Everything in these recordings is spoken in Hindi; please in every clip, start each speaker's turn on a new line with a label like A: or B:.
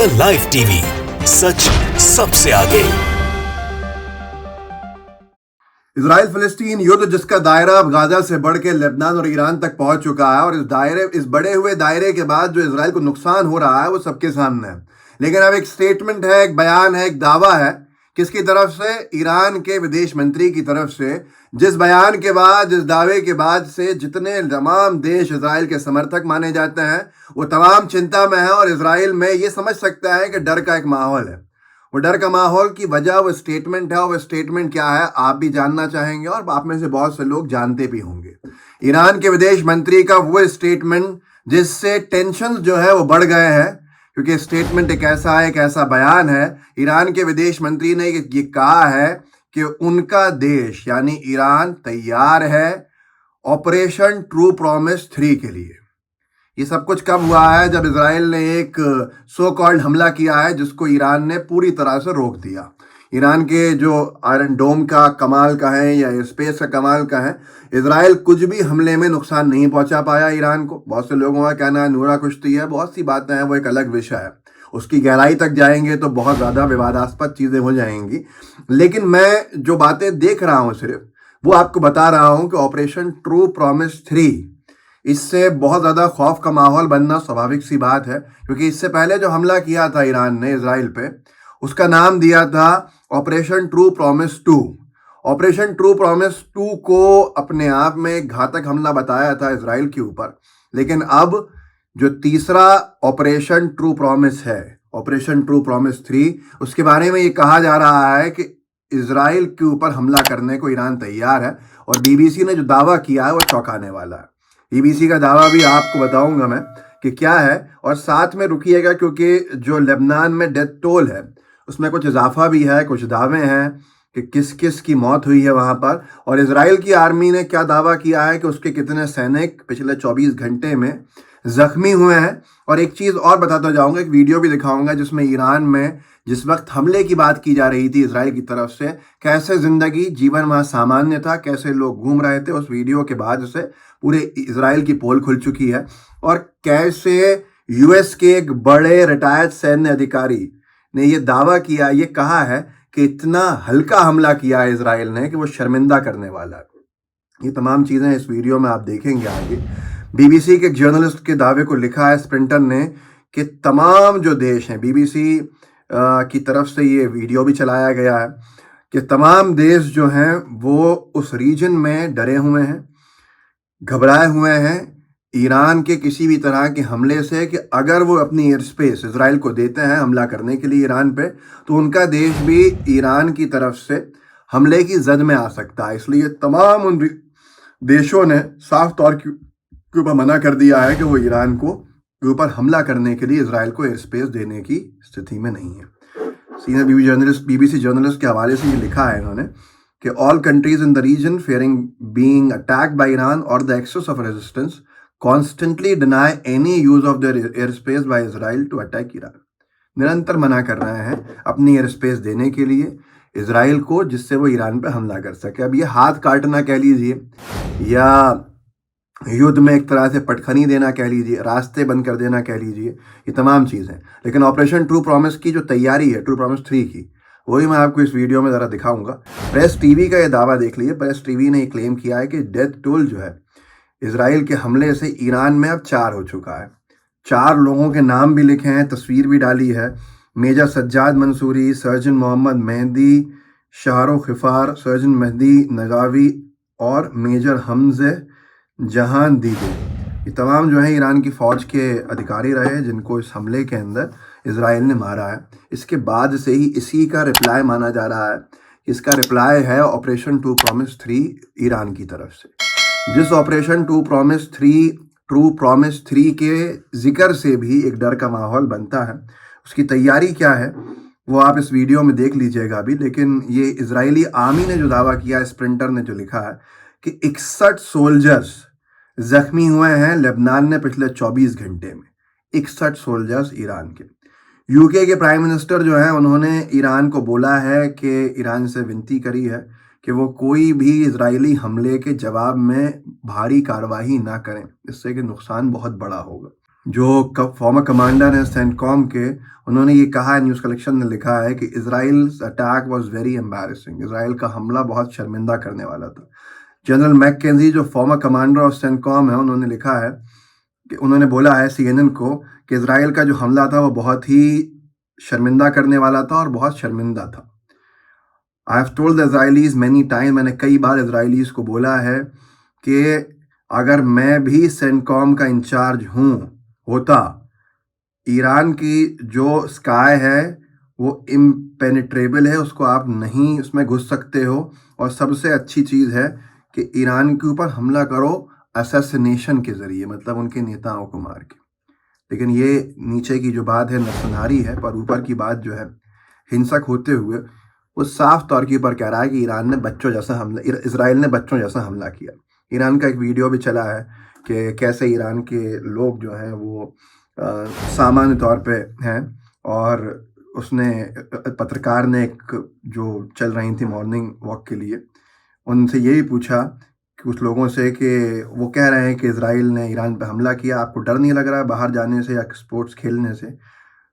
A: इंडिया लाइव टीवी, सच सबसे आगे।
B: इजराइल फिलिस्तीन युद्ध जिसका दायरा अब गाजा से बढ़ के लेबनान और ईरान तक पहुंच चुका है, और इस बड़े हुए दायरे के बाद जो इजराइल को नुकसान हो रहा है वो सबके सामने है। लेकिन अब एक स्टेटमेंट है, एक बयान है, एक दावा है, किसकी तरफ से? ईरान के विदेश मंत्री की तरफ से, जिस बयान के बाद, जिस दावे के बाद से जितने तमाम देश इजराइल के समर्थक माने जाते हैं वो तमाम चिंता में है। और इजराइल में ये समझ सकता है कि डर का एक माहौल है। वो डर का माहौल की वजह वो स्टेटमेंट है, और वो स्टेटमेंट क्या है आप भी जानना चाहेंगे, और आप में से बहुत से लोग जानते भी होंगे। ईरान के विदेश मंत्री का वो स्टेटमेंट जिससे टेंशन जो है वो बढ़ गए हैं, क्योंकि स्टेटमेंट एक ऐसा बयान है। ईरान के विदेश मंत्री ने ये कहा है कि उनका देश यानी ईरान तैयार है ऑपरेशन ट्रू प्रॉमिस 3 के लिए। ये सब कुछ कब हुआ है? जब इजराइल ने एक सो कॉल्ड हमला किया है जिसको ईरान ने पूरी तरह से रोक दिया। ईरान के जो आयरन डोम का कमाल का है या स्पेस का कमाल का है, इजराइल कुछ भी हमले में नुकसान नहीं पहुंचा पाया ईरान को। बहुत से लोगों का कहना है नूरा कुश्ती है, बहुत सी बातें हैं, वो एक अलग विषय है, उसकी गहराई तक जाएंगे तो बहुत ज़्यादा विवादास्पद चीज़ें हो जाएंगी। लेकिन मैं जो बातें देख रहा हूँ सिर्फ वो आपको बता रहा हूँ कि ऑपरेशन ट्रू प्रॉमिस 3, इससे बहुत ज़्यादा खौफ का माहौल बनना स्वाभाविक सी बात है, क्योंकि इससे पहले जो हमला किया था ईरान ने इजराइल पे, उसका नाम दिया था operation true promise 2। Operation true promise 2 को अपने आप में एक घातक हमला बताया था इजराइल के ऊपर। लेकिन अब जो तीसरा ऑपरेशन ट्रू प्रॉमिस है, ऑपरेशन ट्रू प्रॉमिस 3, उसके बारे में ये कहा जा रहा है कि इजराइल के ऊपर हमला करने को ईरान तैयार है। और बीबीसी ने जो दावा किया है वो चौंकाने वाला है। बीबीसी का दावा भी आपको बताऊंगा मैं कि क्या है, और साथ में रुकिएगा क्योंकि जो लेबनान में डेथ टोल है उसमें कुछ इजाफा भी है, कुछ दावे हैं कि किस किस की मौत हुई है वहाँ पर, और इजराइल की आर्मी ने क्या दावा किया है कि उसके कितने सैनिक पिछले 24 घंटे में जख्मी हुए हैं। और एक चीज़ और बताता जाऊँगा, एक वीडियो भी दिखाऊंगा जिसमें ईरान में जिस वक्त हमले की बात की जा रही थी इजराइल की तरफ से, कैसे ज़िंदगी जीवन वहाँ सामान्य था, कैसे लोग घूम रहे थे। उस वीडियो के बाद से पूरे इजराइल की पोल खुल चुकी है, और कैसे यूएस के एक बड़े रिटायर्ड सैन्य अधिकारी ने ये दावा किया, ये कहा है कि इतना हल्का हमला किया है इजराइल ने कि वो शर्मिंदा करने वाला है। ये तमाम चीज़ें इस वीडियो में आप देखेंगे आगे। बीबीसी के एक जर्नलिस्ट के दावे को लिखा है स्प्रिंटर ने कि तमाम जो देश हैं, बीबीसी की तरफ से ये वीडियो भी चलाया गया है कि तमाम देश जो हैं वो उस रीजन में डरे हुए हैं, घबराए हुए हैं ईरान के किसी भी तरह के हमले से, कि अगर वो अपनी एयर स्पेस इजराइल को देते हैं हमला करने के लिए ईरान पे, तो उनका देश भी ईरान की तरफ से हमले की जद में आ सकता है। इसलिए तमाम उन देशों ने साफ तौर के ऊपर मना कर दिया है कि वो ईरान को के ऊपर हमला करने के लिए इजराइल को एयर स्पेस देने की स्थिति में नहीं है। सीनियर बीबीसी जर्नलिस्ट के हवाले से ये लिखा है इन्होंने कि all countries in the region fearing being attacked by Iran or the excess of resistance constantly deny any use of their airspace by Israel to attack Iran। निरंतर मना कर रहे हैं अपनी एयर स्पेस देने के लिए इजराइल को, जिससे वो ईरान पे हमला कर सके। अब ये हाथ काटना कह लीजिए या युद्ध में एक तरह से पटखनी देना कह लीजिए, रास्ते बंद कर देना कह लीजिए, ये तमाम चीज़ें। लेकिन ऑपरेशन ट्रू प्रॉमिस की जो तैयारी है, ट्रू प्रॉमिस 3 की, वही मैं आपको इस वीडियो में ज़रा दिखाऊंगा। प्रेस टीवी का ये दावा देख लीजिए। प्रेस टीवी ने क्लेम किया है कि डेथ टोल जो है इजराइल के हमले से ईरान में अब 4 हो चुका है। 4 लोगों के नाम भी लिखे हैं, तस्वीर भी डाली है। Major Sajjad Mansoori, surgeon Mohammad Mehdi Shahrukh Hifar, surgeon Mehdi Naqvi और मेजर हमजे जहान दीदे। ये तमाम जो है ईरान की फ़ौज के अधिकारी रहे जिनको इस हमले के अंदर इजराइल ने मारा है। इसके बाद से ही इसी का रिप्लाई माना जा रहा है। इसका रिप्लाई है ऑपरेशन ट्रू प्रॉमिस 3 ईरान की तरफ से। जिस ऑपरेशन ट्रू प्रॉमिस 3 के जिक्र से भी एक डर का माहौल बनता है, उसकी तैयारी क्या है वो आप इस वीडियो में देख लीजिएगा अभी। लेकिन ये इजरायली आर्मी ने जो दावा किया, स्प्रिंटर ने जो लिखा है कि 61 सोल्जर्स जख्मी हुए हैं लेबनान ने पिछले 24 घंटे में। 61 सोल्जर्स ईरान के। यूके के प्राइम मिनिस्टर जो हैं उन्होंने ईरान को बोला है कि ईरान से विनती करी है कि वो कोई भी इजरायली हमले के जवाब में भारी कार्रवाई ना करें, इससे कि नुकसान बहुत बड़ा होगा। जो फॉर्मर कमांडर हैं सेंटकॉम के, उन्होंने ये कहा है, न्यूज़ कलेक्शन ने लिखा है कि Israel's attack was very embarrassing. Israel का हमला बहुत शर्मिंदा करने वाला था। जनरल मैककेंजी जो फॉर्मर कमांडर ऑफ सेंटकॉम है, उन्होंने लिखा है कि उन्होंने बोला है CNN को कि इजराइल का जो हमला था वो बहुत ही शर्मिंदा करने वाला था और बहुत शर्मिंदा था। I have told the Israelis many time, मैंने कई बार इजराइलीज को बोला है कि अगर मैं भी सेंटकॉम का इंचार्ज होता, ईरान की जो स्काई है वो इम्पेनिट्रेबल है, उसको आप नहीं उसमें घुस सकते हो। और सबसे अच्छी चीज़ है कि ईरान के ऊपर हमला करो असैसिनेशन के ज़रिए, मतलब उनके नेताओं को मार के। लेकिन ये नीचे की जो बात है नरसंहारी है, पर ऊपर की बात जो है हिंसक होते हुए वो साफ तौर के ऊपर कह रहा है कि इजराइल ने बच्चों जैसा हमला किया। ईरान का एक वीडियो भी चला है कि कैसे ईरान के लोग जो हैं वो सामान्य तौर पे हैं, और उसने पत्रकार ने एक जो चल रही थी मॉर्निंग वॉक के लिए, उनसे यही पूछा कुछ लोगों से कि वो कह रहे हैं कि इजराइल ने ईरान पे हमला किया, आपको डर नहीं लग रहा है बाहर जाने से या स्पोर्ट्स खेलने से?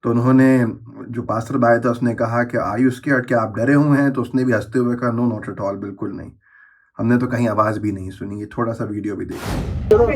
B: तो उन्होंने, जो पास्टर भाई था, उसने कहा कि आर यू स्केयर्ड, क्या आप डरे हुए हैं? तो उसने भी हंसते हुए कहा, नो नॉट एट ऑल, बिल्कुल नहीं, हमने तो कहीं आवाज़ भी नहीं सुनी। ये थोड़ा सा वीडियो भी देखिए।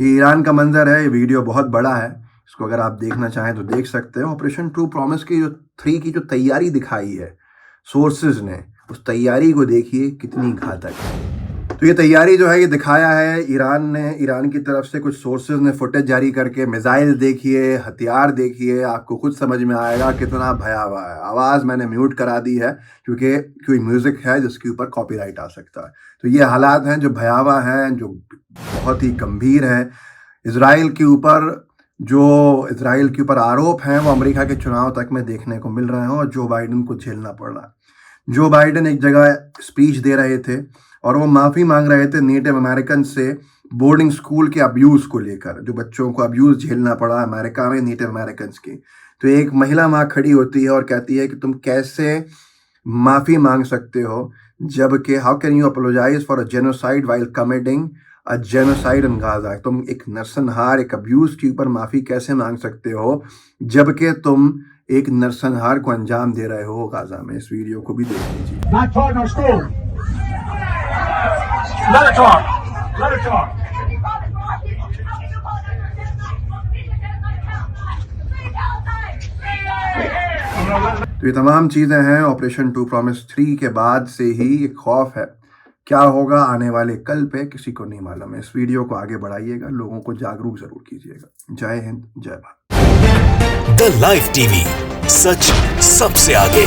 B: ये ईरान का मंजर है। ये वीडियो बहुत बड़ा है, इसको अगर आप देखना चाहें तो देख सकते हैं। ऑपरेशन ट्रू प्रॉमिस की जो 3 की जो तैयारी दिखाई है सोर्सेज ने, उस तैयारी को देखिए कितनी घातक है। तो ये तैयारी जो है ये दिखाया है ईरान की तरफ से कुछ सोर्सेज ने फुटेज जारी करके। मिसाइल देखिए, हथियार देखिए, आपको खुद समझ में आएगा कितना भयावह है। आवाज़ मैंने म्यूट करा दी है क्योंकि कोई म्यूज़िक है जिसके ऊपर कॉपीराइट आ सकता है। तो ये हालात हैं जो भयावह हैं, जो बहुत ही गंभीर है। इजराइल के ऊपर आरोप हैं वो अमेरिका के चुनाव तक में देखने को मिल रहे हैं और जो बाइडन को झेलना पड़ रहा है। जो बाइडन एक जगह स्पीच दे रहे थे और वो माफ़ी मांग रहे थे नेटिव अमेरिकन से बोर्डिंग स्कूल के अब्यूज़ को लेकर, जो बच्चों को अब्यूज़ झेलना पड़ा अमेरिका में नेटिव अमेरिकन की। तो एक महिला वहाँ खड़ी होती है और कहती है कि तुम कैसे माफ़ी मांग सकते हो, जबकि how can you apologise for a genocide while committing a genocide in Gaza. तुम एक नरसंहार, एक अब्यूज़ के ऊपर माफ़ी कैसे मांग सकते हो जबकि तुम एक नरसंहार को अंजाम दे रहे हो गाजा में। इस वीडियो को भी देख लीजिए।
C: Not talking on school. Let her talk. Let her talk.
B: तो ये तमाम चीज़ें हैं ऑपरेशन ट्रू प्रॉमिस 3 के बाद से ही ये खौफ है। क्या होगा आने वाले कल पे किसी को नहीं मालूम है। इस वीडियो को आगे बढ़ाइएगा, लोगों को जागरूक जरूर कीजिएगा। जय हिंद, जय भारत।
A: द लाइव टीवी, सच सबसे आगे।